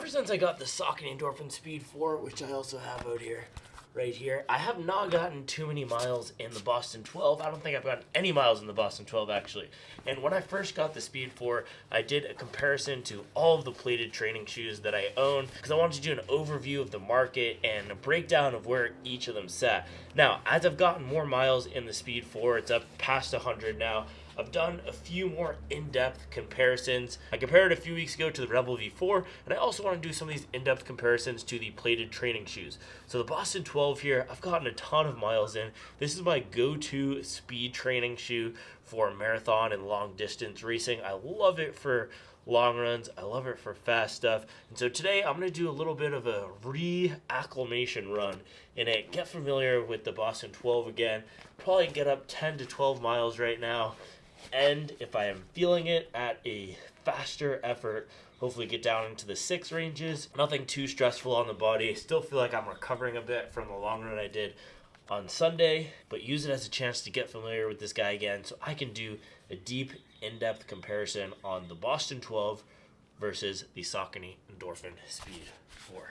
since I got the Saucony Endorphin Speed 4, which I also have out here, right here, I have not gotten too many miles in the Boston 12. I don't think I've gotten any miles in the Boston 12, actually. And when I first got the Speed 4, I did a comparison to all of the plated training shoes that I own, because I wanted to do an overview of the market and a breakdown of where each of them sat. Now, as I've gotten more miles in the Speed 4, it's up past 100 now, I've done a few more in-depth comparisons. I compared a few weeks ago to the Rebel V4, and I also want to do some of these in-depth comparisons to the plated training shoes. So the Boston 12 here, I've gotten a ton of miles in. This is my go-to speed training shoe for marathon and long distance racing. I love it for long runs. I love it for fast stuff. And so today I'm going to do a little bit of a reacclimation run in it. Get familiar with the Boston 12 again. Probably get up 10 to 12 miles right now. And if I am feeling it at a faster effort, hopefully get down into the 6 ranges. Nothing too stressful on the body. Still feel like I'm recovering a bit from the long run I did on Sunday, but use it as a chance to get familiar with this guy again so I can do a deep, in-depth comparison on the Boston 12 versus the Saucony Endorphin Speed 4.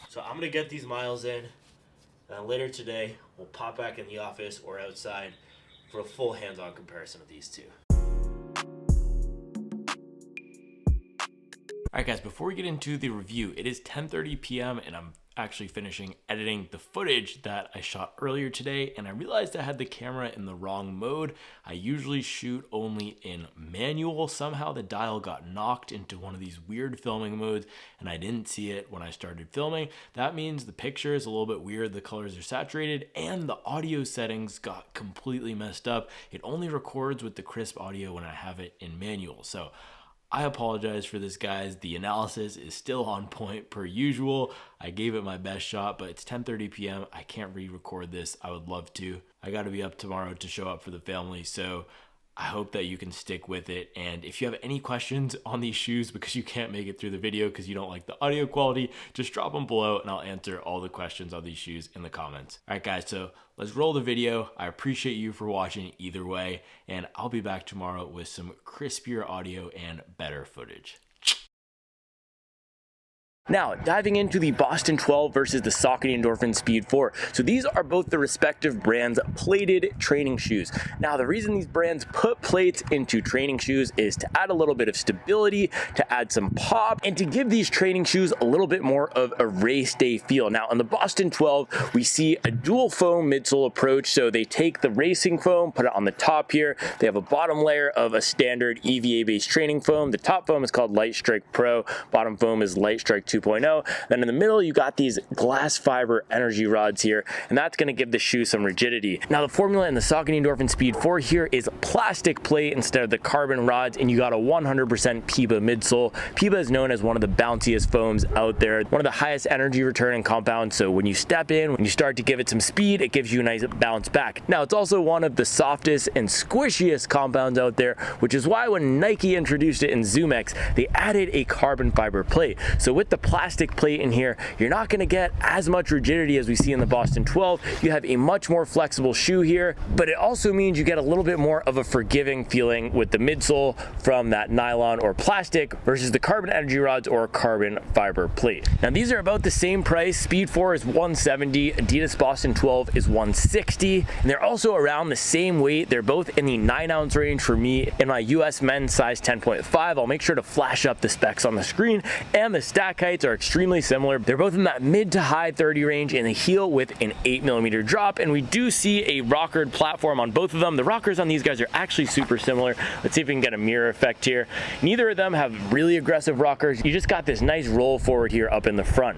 So I'm going to get these miles in, and later today we'll pop back in the office or outside for a full hands-on comparison of these two. Alright guys, before we get into the review, it is 10:30 p.m. and I'm actually finishing editing the footage that I shot earlier today, and I realized I had the camera in the wrong mode. I usually shoot only in manual. Somehow the dial got knocked into one of these weird filming modes and I didn't see it when I started filming. That means the picture is a little bit weird, the colors are saturated, and the audio settings got completely messed up. It only records with the crisp audio when I have it in manual. So I apologize for this, guys. The analysis is still on point per usual. I gave it my best shot, but it's 10:30 p.m. I can't re-record this. I would love to. I got to be up tomorrow to show up for the family, so I hope that you can stick with it. And if you have any questions on these shoes because you can't make it through the video because you don't like the audio quality, just drop them below and I'll answer all the questions on these shoes in the comments. All right, guys, so let's roll the video. I appreciate you for watching either way, and I'll be back tomorrow with some crispier audio and better footage. Now, diving into the Boston 12 versus the Saucony Endorphin Speed 4. So these are both the respective brands' plated training shoes. Now, the reason these brands put plates into training shoes is to add a little bit of stability, to add some pop, and to give these training shoes a little bit more of a race day feel. Now, on the Boston 12, we see a dual foam midsole approach. So they take the racing foam, put it on the top here. They have a bottom layer of a standard EVA-based training foam. The top foam is called Light Strike Pro. Bottom foam is Light Strike 2.0. Then in the middle, you got these glass fiber energy rods here, and that's going to give the shoe some rigidity. Now, the formula in the Saucony Endorphin Speed 4 here is plastic plate instead of the carbon rods, and you got a 100% PIBA midsole. PIBA is known as one of the bounciest foams out there, one of the highest energy returning compounds. So when you step in, when you start to give it some speed, it gives you a nice bounce back. Now, it's also one of the softest and squishiest compounds out there, which is why when Nike introduced it in Zoom X, they added a carbon fiber plate. So with the plastic plate in here, you're not going to get as much rigidity as we see in the Boston 12. You have a much more flexible shoe here, but it also means you get a little bit more of a forgiving feeling with the midsole from that nylon or plastic versus the carbon energy rods or carbon fiber plate. Now, these are about the same price. Speed 4 is $170, Adidas Boston 12 is $160, and they're also around the same weight. They're both in the 9-ounce range for me in my US men's size 10.5. I'll make sure to flash up the specs on the screen, and the stack heights are extremely similar. They're both in that mid to high 30 range in the heel with an 8mm drop, and we do see a rockered platform on both of them. The rockers on these guys are actually super similar. Let's see if we can get a mirror effect here. Neither of them have really aggressive rockers. You just got this nice roll forward here up in the front.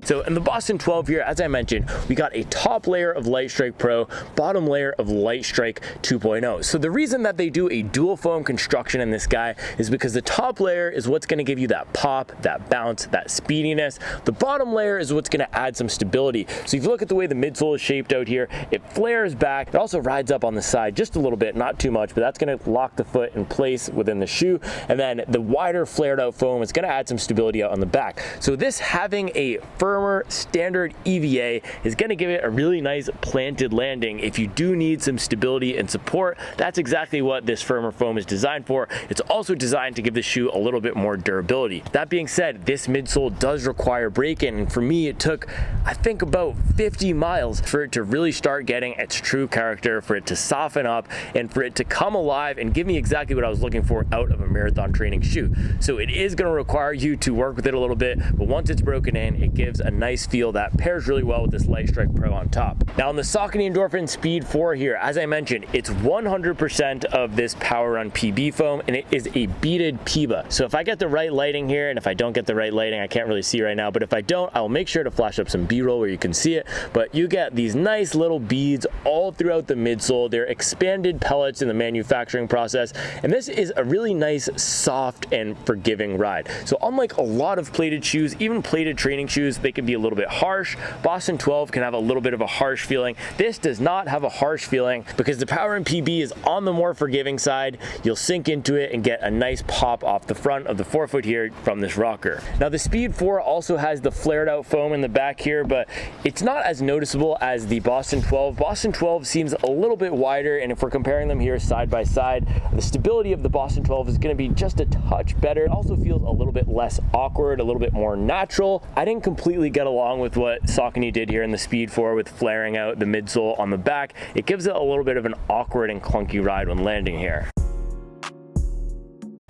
So in the Boston 12 here, as I mentioned, we got a top layer of Light Strike Pro, bottom layer of Light Strike 2.0. So the reason that they do a dual foam construction in this guy is because the top layer is what's going to give you that pop, that bounce, that speediness. The bottom layer is what's going to add some stability. So if you look at the way the midsole is shaped out here, it flares back. It also rides up on the side just a little bit, not too much, but that's going to lock the foot in place within the shoe. And then the wider flared out foam is going to add some stability out on the back. So this having a firm firmer standard EVA is going to give it a really nice planted landing. If you do need some stability and support, that's exactly what this firmer foam is designed for. It's also designed to give the shoe a little bit more durability. That being said, this midsole does require break-in, and for me it took, I think, about 50 miles for it to really start getting its true character, for it to soften up, and for it to come alive and give me exactly what I was looking for out of a marathon training shoe. So it is going to require you to work with it a little bit, but once it's broken in, it gives a nice feel that pairs really well with this Light Strike Pro on top. Now on the Saucony Endorphin Speed 4 here, as I mentioned, it's 100% of this Power Run PB foam, and it is a beaded PBA. So if I get the right lighting here, and if I don't get the right lighting, I can't really see right now, but if I don't, I will make sure to flash up some B-roll where you can see it. But you get these nice little beads all throughout the midsole. They're expanded pellets in the manufacturing process, and this is a really nice, soft, and forgiving ride. So unlike a lot of plated shoes, even plated training shoes, they can be a little bit harsh. Boston 12 can have a little bit of a harsh feeling. This does not have a harsh feeling because the Power Run PB is on the more forgiving side. You'll sink into it and get a nice pop off the front of the forefoot here from this rocker. Now the Speed 4 also has the flared out foam in the back here, but it's not as noticeable as the Boston 12. Boston 12 seems a little bit wider, and if we're comparing them here side by side, the stability of the Boston 12 is going to be just a touch better. It also feels a little bit less awkward, a little bit more natural. I didn't completely get along with what Saucony did here in the Speed 4 with flaring out the midsole on the back. It gives it a little bit of an awkward and clunky ride when landing here.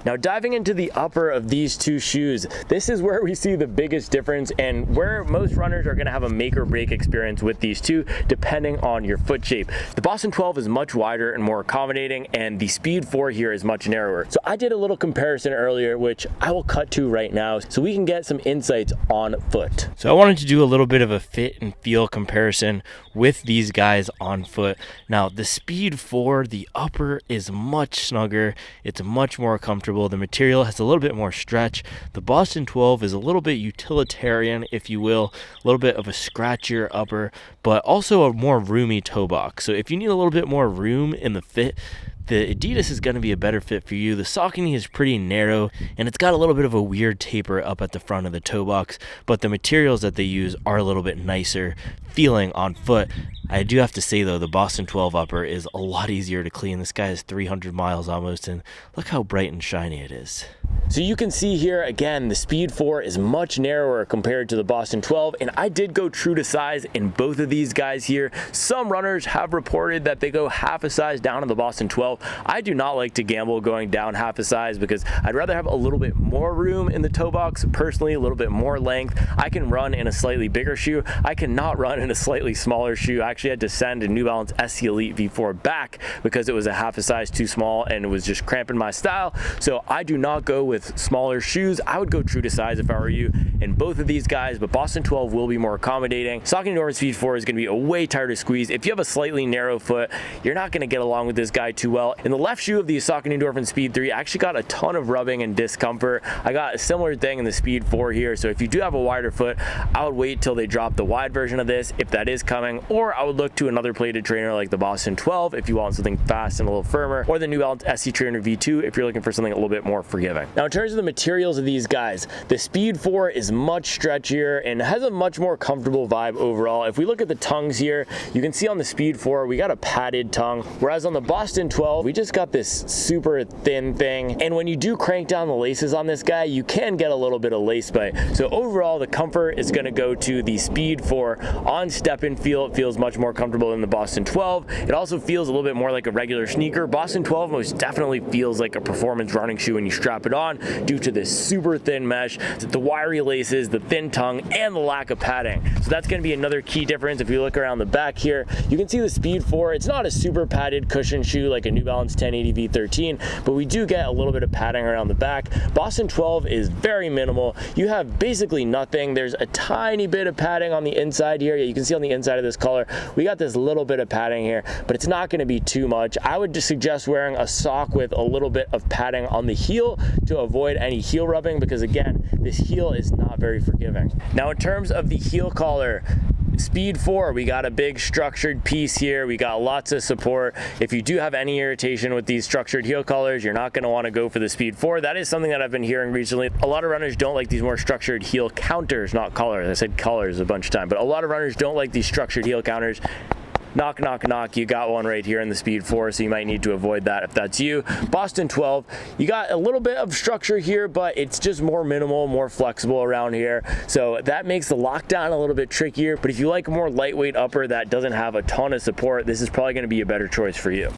Now diving into the upper of these two shoes, this is where we see the biggest difference and where most runners are going to have a make or break experience with these two depending on your foot shape. The Boston 12 is much wider and more accommodating, and the Speed 4 here is much narrower. So I did a little comparison earlier, which I will cut to right now so we can get some insights on foot. So I wanted to do a little bit of a fit and feel comparison with these guys on foot. Now the Speed 4, the upper is much snugger, it's much more comfortable. The material has a little bit more stretch. The Boston 12 is a little bit utilitarian, if you will, a little bit of a scratchier upper, but also a more roomy toe box. So if you need a little bit more room in the fit, the Adidas is going to be a better fit for you. The Saucony is pretty narrow, and it's got a little bit of a weird taper up at the front of the toe box, but the materials that they use are a little bit nicer feeling on foot. I do have to say though, the Boston 12 upper is a lot easier to clean. This guy is 300 miles almost, and look how bright and shiny it is. So you can see here again, the Speed 4 is much narrower compared to the Boston 12, and I did go true to size in both of these guys here. Some runners have reported that they go half a size down in the Boston 12. I do not like to gamble going down half a size because I'd rather have a little bit more room in the toe box, personally, a little bit more length. I can run in a slightly bigger shoe. I cannot run in a slightly smaller shoe. I actually had to send a New Balance SC Elite V4 back because it was a half a size too small and it was just cramping my style. So I do not go with smaller shoes. I would go true to size if I were you in both of these guys, but Boston 12 will be more accommodating. Saucony Endorphin Speed 4 is going to be a way tighter to squeeze. If you have a slightly narrow foot, you're not going to get along with this guy too well. In the left shoe of the Saucony Endorphin Speed 3, I actually got a ton of rubbing and discomfort. I got a similar thing in the Speed 4 here, so if you do have a wider foot, I would wait till they drop the wide version of this if that is coming, or I would look to another plated trainer like the Boston 12 if you want something fast and a little firmer, or the New Balance SC Trainer V2 if you're looking for something a little bit more forgiving. Now in terms of the materials of these guys, the Speed 4 is much stretchier and has a much more comfortable vibe overall. If we look at the tongues here, you can see on the Speed 4 we got a padded tongue, whereas on the Boston 12 we just got this super thin thing, and when you do crank down the laces on this guy, you can get a little bit of lace bite. So overall the comfort is going to go to the Speed 4. On step and feel, it feels much more comfortable than the Boston 12. It also feels a little bit more like a regular sneaker. Boston 12 most definitely feels like a performance running shoe when you strap it on due to this super thin mesh, the wiry laces, the thin tongue, and the lack of padding. So that's going to be another key difference. If you look around the back here, you can see the Speed 4. It's not a super padded cushion shoe like a New Balance 1080 V13, but we do get a little bit of padding around the back. Boston 12 is very minimal. You have basically nothing. There's a tiny bit of padding on the inside here. You can see on the inside of this color, we got this little bit of padding here, but it's not going to be too much. I would just suggest wearing a sock with a little bit of padding on the heel to avoid any heel rubbing, because again, this heel is not very forgiving. Now in terms of the heel collar, Speed 4, we got a big structured piece here. We got lots of support. If you do have any irritation with these structured heel collars, you're not going to want to go for the Speed 4. That is something that I've been hearing recently. A lot of runners don't like these more structured heel counters, not collars. I said collars a bunch of times, but a lot of runners don't like these structured heel counters. Knock, knock, knock, you got one right here in the Speed 4, so you might need to avoid that if that's you. Boston 12, you got a little bit of structure here, but it's just more minimal, more flexible around here. So that makes the lockdown a little bit trickier, but if you like a more lightweight upper that doesn't have a ton of support, this is probably gonna be a better choice for you.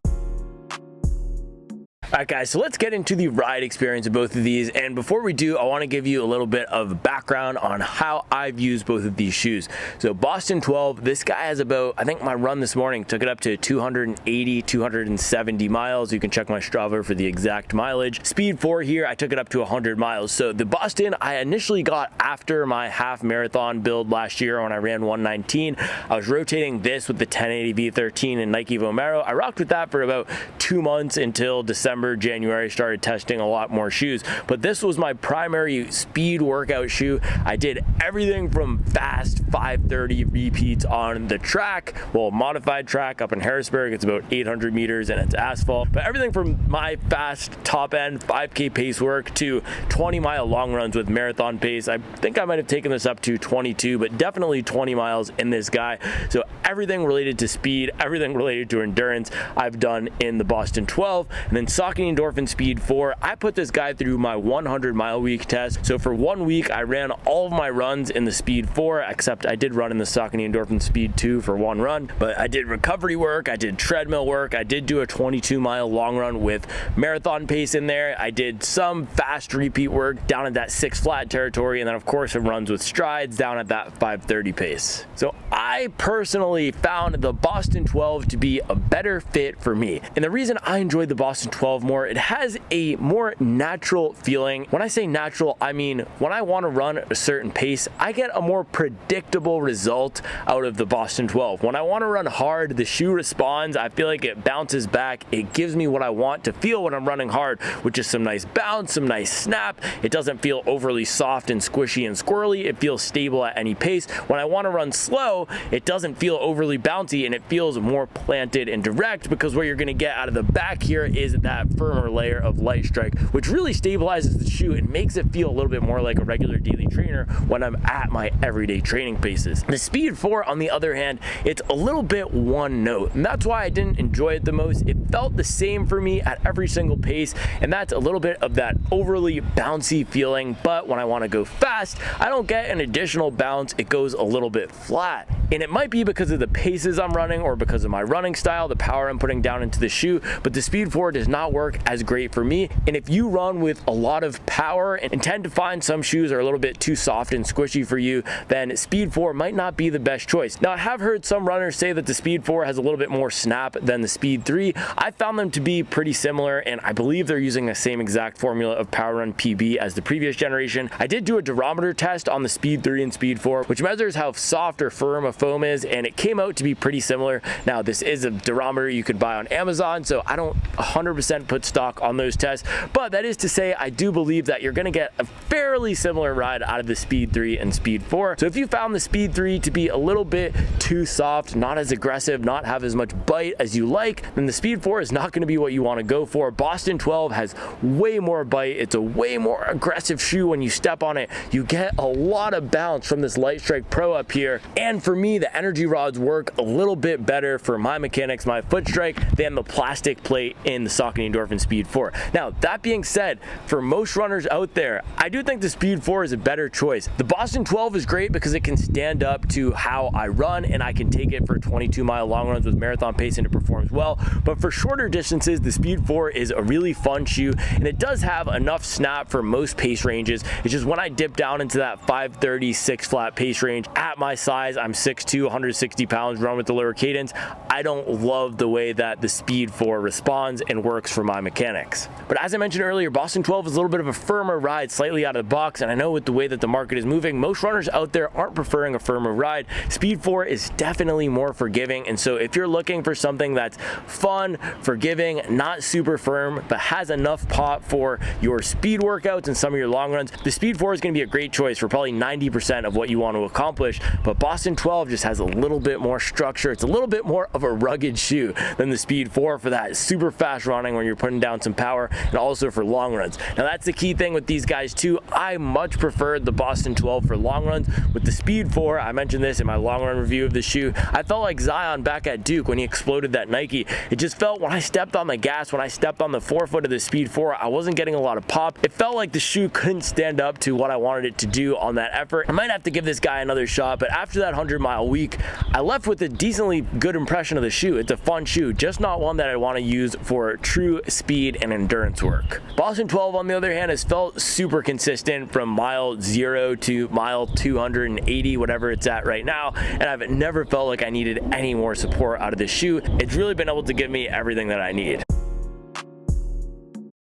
All right, guys, so let's get into the ride experience of both of these. And before we do, I want to give you a little bit of background on how I've used both of these shoes. So Boston 12, this guy has about, I think my run this morning took it up to 280, 270 miles. You can check my Strava for the exact mileage. Speed 4 here, I took it up to 100 miles. So the Boston, I initially got after my half marathon build last year when I ran 119. I was rotating this with the 1080 V13 and Nike Vomero. I rocked with that for about 2 months until January, started testing a lot more shoes, but this was my primary speed workout shoe. I did everything from fast 530 repeats on the track, well, modified track up in Harrisburg. It's about 800 meters and it's asphalt, but everything from my fast top end 5K pace work to 20-mile long runs with marathon pace. I think I might have taken this up to 22, but definitely 20 miles in this guy. So everything related to speed, everything related to endurance, I've done in the Boston 12. And then Saucony Endorphin Speed 4, I put this guy through my 100-mile week test. So for 1 week, I ran all of my runs in the Speed 4, except I did run in the Saucony Endorphin Speed 2 for 1 run. But I did recovery work, I did treadmill work, I did do a 22-mile long run with marathon pace in there. I did some fast repeat work down at that 6 flat territory, and then of course it runs with strides down at that 530 pace. So I personally found the Boston 12 to be a better fit for me. And the reason I enjoyed the Boston 12 more, it has a more natural feeling. When I say natural, I mean when I want to run a certain pace, I get a more predictable result out of the Boston 12. When I want to run hard, the shoe responds. I feel like it bounces back. It gives me what I want to feel when I'm running hard, which is some nice bounce, some nice snap. It doesn't feel overly soft and squishy and squirrely. It feels stable at any pace. When I want to run slow, it doesn't feel overly bouncy and it feels more planted and direct, because what you're going to get out of the back here is that firmer layer of light strike, which really stabilizes the shoe and makes it feel a little bit more like a regular daily trainer when I'm at my everyday training paces. The Speed 4, on the other hand, it's a little bit one note, and that's why I didn't enjoy it the most. It felt the same for me at every single pace, and that's a little bit of that overly bouncy feeling, but when I want to go fast, I don't get an additional bounce. It goes a little bit flat. And it might be because of the paces I'm running or because of my running style, the power I'm putting down into the shoe, but the Speed 4 does not work as great for me. And if you run with a lot of power and tend to find some shoes are a little bit too soft and squishy for you, then Speed 4 might not be the best choice. Now, I have heard some runners say that the Speed 4 has a little bit more snap than the Speed 3. I found them to be pretty similar, and I believe they're using the same exact formula of Power Run PB as the previous generation. I did do a durometer test on the Speed 3 and Speed 4, which measures how soft or firm a foam is, and it came out to be pretty similar. Now, this is a durometer you could buy on Amazon, so I don't 100% put stock on those tests, but that is to say I do believe that you're going to get a fairly similar ride out of the Speed 3 and Speed 4. So if you found the Speed 3 to be a little bit too soft, not as aggressive, not have as much bite as you like, then the Speed 4 is not going to be what you want to go for. Boston 12 has way more bite. It's a way more aggressive shoe. When you step on it, you get a lot of bounce from this Light Strike Pro up here, and for me, the energy rods work a little bit better for my mechanics, my foot strike, than the plastic plate in the Saucony Endorphin Speed 4. Now, that being said, for most runners out there, I do think the Speed 4 is a better choice. The Boston 12 is great because it can stand up to how I run, and I can take it for 22-mile long runs with marathon pace and it performs well. But for shorter distances, the Speed 4 is a really fun shoe, and it does have enough snap for most pace ranges. It's just when I dip down into that 530 6 flat pace range, at my size, I'm 6'2", 160 pounds, run with the lower cadence, I don't love the way that the Speed 4 responds and works for my mechanics. But as I mentioned earlier, Boston 12 is a little bit of a firmer ride, slightly out of the box, and I know with the way that the market is moving, most runners out there aren't preferring a firmer ride. Speed 4 is definitely more forgiving, and so if you're looking for something that's fun, forgiving, not super firm, but has enough pop for your speed workouts and some of your long runs, the Speed 4 is going to be a great choice for probably 90% of what you want to accomplish. But Boston 12 12 just has a little bit more structure. It's a little bit more of a rugged shoe than the Speed 4 for that super fast running when you're putting down some power, and also for long runs. Now that's the key thing with these guys too. I much preferred the Boston 12 for long runs. With the Speed 4, I mentioned this in my long run review of the shoe, I felt like Zion back at Duke when he exploded that Nike. It just felt, when I stepped on the gas, when I stepped on the forefoot of the Speed 4, I wasn't getting a lot of pop. It felt like the shoe couldn't stand up to what I wanted it to do on that effort. I might have to give this guy another shot, but after that 100-mile week, I left with a decently good impression of the shoe. It's a fun shoe, just not one that I want to use for true speed and endurance work. Boston 12, on the other hand, has felt super consistent from mile 0 to mile 280, whatever it's at right now, and I've never felt like I needed any more support out of this shoe. It's really been able to give me everything that I need.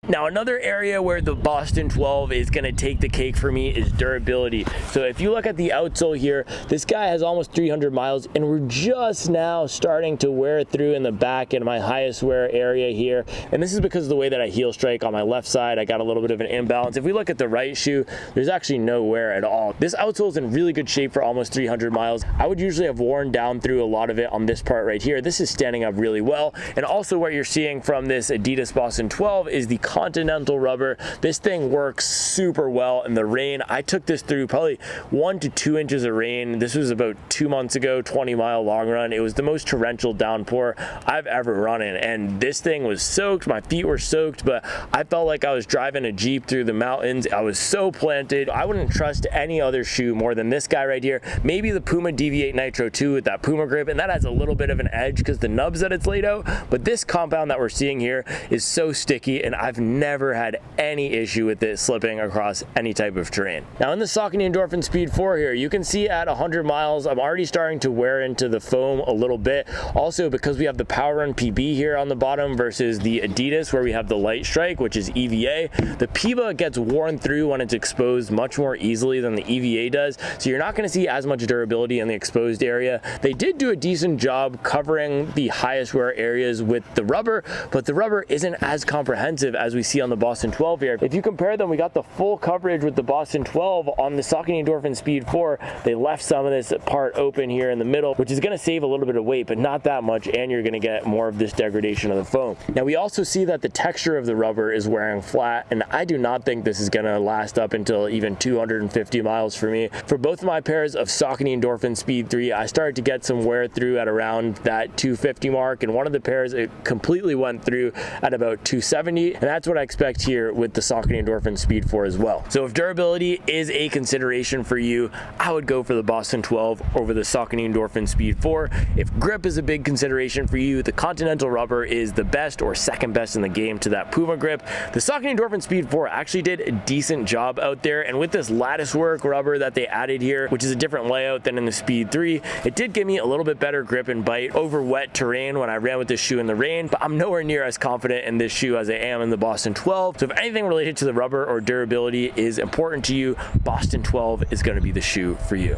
Now, another area where the Boston 12 is going to take the cake for me is durability. So if you look at the outsole here, this guy has almost 300 miles, and we're just now starting to wear through in the back in my highest wear area here. And this is because of the way that I heel strike on my left side. I got a little bit of an imbalance. If we look at the right shoe, there's actually no wear at all. This outsole is in really good shape for almost 300 miles. I would usually have worn down through a lot of it on this part right here. This is standing up really well. And also what you're seeing from this Adidas Boston 12 is the Continental rubber. This thing works super well in the rain. I took this through probably 1 to 2 inches of rain. This was about 2 months ago, 20-mile long run. It was the most torrential downpour I've ever run in, and this thing was soaked. My feet were soaked, but I felt like I was driving a Jeep through the mountains. I was so planted. I wouldn't trust any other shoe more than this guy right here. Maybe the Puma DV8 Nitro 2 with that Puma grip, and that has a little bit of an edge because the nubs that it's laid out, but this compound that we're seeing here is so sticky, and I've never had any issue with it slipping across any type of terrain. Now in the Saucony Endorphin Speed 4 here, you can see at 100 miles, I'm already starting to wear into the foam a little bit. Also, because we have the Power Run PB here on the bottom versus the Adidas where we have the Light Strike, which is EVA, the PBA gets worn through when it's exposed much more easily than the EVA does. So you're not going to see as much durability in the exposed area. They did do a decent job covering the highest wear areas with the rubber, but the rubber isn't as comprehensive as we see on the Boston 12 here. If you compare them, we got the full coverage with the Boston 12. On the Saucony Endorphin Speed 4, they left some of this part open here in the middle, which is going to save a little bit of weight, but not that much, and you're going to get more of this degradation of the foam. Now we also see that the texture of the rubber is wearing flat, and I do not think this is going to last up until even 250 miles for me. For both of my pairs of Saucony Endorphin Speed 3, I started to get some wear through at around that 250 mark, and one of the pairs it completely went through at about 270, and that's what I expect here with the Saucony Endorphin Speed 4 as well. So if durability is a consideration for you, I would go for the Boston 12 over the Saucony Endorphin Speed 4. If grip is a big consideration for you, the Continental rubber is the best or second best in the game to that Puma grip. The Saucony Endorphin Speed 4 actually did a decent job out there, and with this lattice work rubber that they added here, which is a different layout than in the Speed 3, it did give me a little bit better grip and bite over wet terrain when I ran with this shoe in the rain, but I'm nowhere near as confident in this shoe as I am in the Boston 12. So if anything related to the rubber or durability is important to you, Boston 12 is going to be the shoe for you.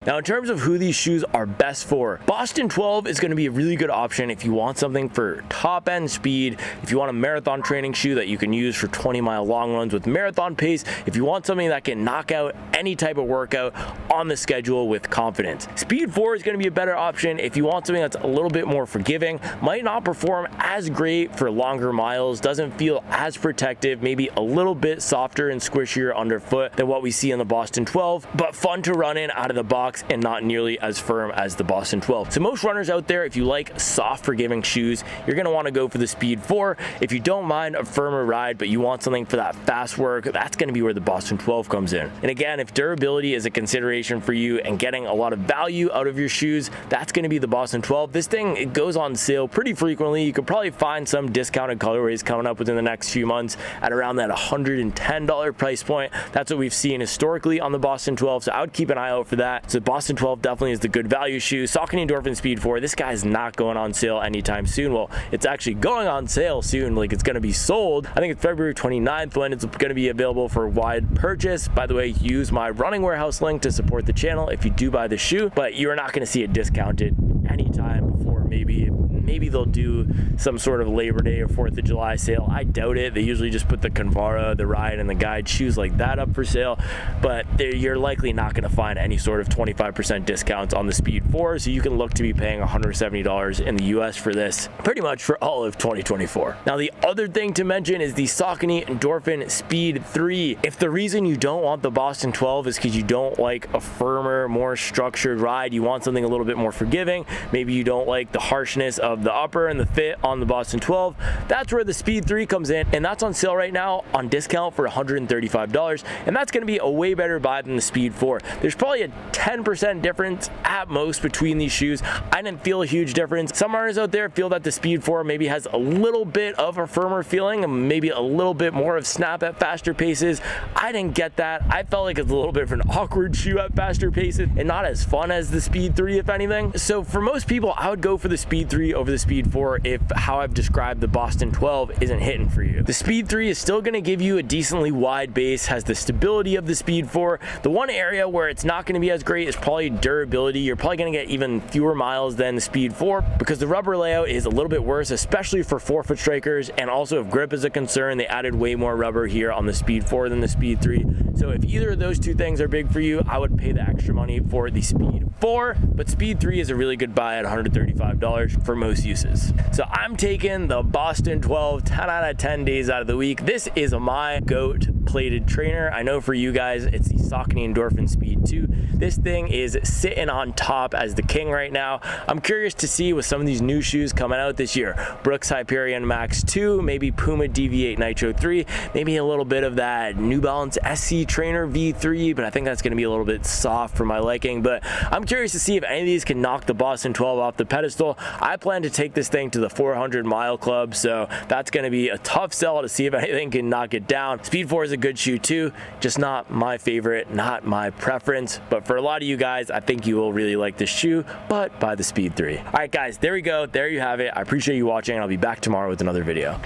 Now, in terms of who these shoes are best for, Boston 12 is going to be a really good option if you want something for top end speed, if you want a marathon training shoe that you can use for 20-mile long runs with marathon pace, if you want something that can knock out any type of workout on the schedule with confidence. Speed 4 is going to be a better option if you want something that's a little bit more forgiving, might not perform as great for longer miles, doesn't feel as protective, maybe a little bit softer and squishier underfoot than what we see in the Boston 12, but fun to run in out of the box and not nearly as firm as the Boston 12. So most runners out there, if you like soft forgiving shoes, you're going to want to go for the Speed 4. If you don't mind a firmer ride, but you want something for that fast work, that's going to be where the Boston 12 comes in. And again, if durability is a consideration for you and getting a lot of value out of your shoes, that's going to be the Boston 12. This thing, it goes on sale pretty frequently. You could probably find some discounted colorways coming up within the next few months at around that $110 price point. That's what we've seen historically on the Boston 12, so I would keep an eye out for that. So Boston 12 definitely is the good value shoe. Saucony Endorphin Speed 4, this guy's not going on sale anytime soon. Well, it's actually going on sale soon. Like, it's going to be sold. I think it's February 29th when it's going to be available for wide purchase. By the way, use my Running Warehouse link to support the channel if you do buy the shoe, but you're not going to see it discounted anytime before Maybe they'll do some sort of Labor Day or 4th of July sale. I doubt it. They usually just put the Convara, the Ride, and the Guide shoes like that up for sale, but you're likely not going to find any sort of 25% discounts on the Speed 4, so you can look to be paying $170 in the US for this pretty much for all of 2024. Now, the other thing to mention is the Saucony Endorphin Speed 3. If the reason you don't want the Boston 12 is because you don't like a firmer, more structured ride, you want something a little bit more forgiving, maybe you don't like the harshness of the upper and the fit on the Boston 12, that's where the Speed 3 comes in, and that's on sale right now on discount for $135, and that's going to be a way better buy than the Speed 4. There's probably a 10% difference at most between these shoes. I didn't feel a huge difference. Some runners out there feel that the Speed 4 maybe has a little bit of a firmer feeling and maybe a little bit more of snap at faster paces. I didn't get that. I felt like it's a little bit of an awkward shoe at faster paces and not as fun as the Speed 3, if anything. So for most people, I would go for the Speed 3 over the Speed 4 if how I've described the Boston 12 isn't hitting for you. The Speed 3 is still going to give you a decently wide base, has the stability of the Speed 4. The one area where it's not going to be as great is probably durability. You're probably going to get even fewer miles than the Speed 4 because the rubber layout is a little bit worse, especially for forefoot strikers, and also if grip is a concern, they added way more rubber here on the Speed 4 than the Speed 3. So if either of those two things are big for you, I would pay the extra money for the Speed 4, but Speed 3 is a really good buy at $135 for most uses. So I'm taking the Boston 12 10 out of 10 days out of the week. This is my GOAT plated trainer. I know for you guys, it's the Saucony Endorphin Speed 2. This thing is sitting on top as the king right now. I'm curious to see with some of these new shoes coming out this year, Brooks Hyperion Max 2, maybe Puma DV8 Nitro 3, maybe a little bit of that New Balance SC Trainer V3, but I think that's going to be a little bit soft for my liking. But I'm curious to see if any of these can knock the Boston 12 off the pedestal. I plan to take this thing to the 400 mile club, so that's going to be a tough sell to see if anything can knock it down. Speed 4 is a good shoe too, just not my favorite, not my preference, but for a lot of you guys, I think you will really like this shoe, but buy the Speed 3. All right guys, there we go, there you have it. I appreciate you watching, and I'll be back tomorrow with another video.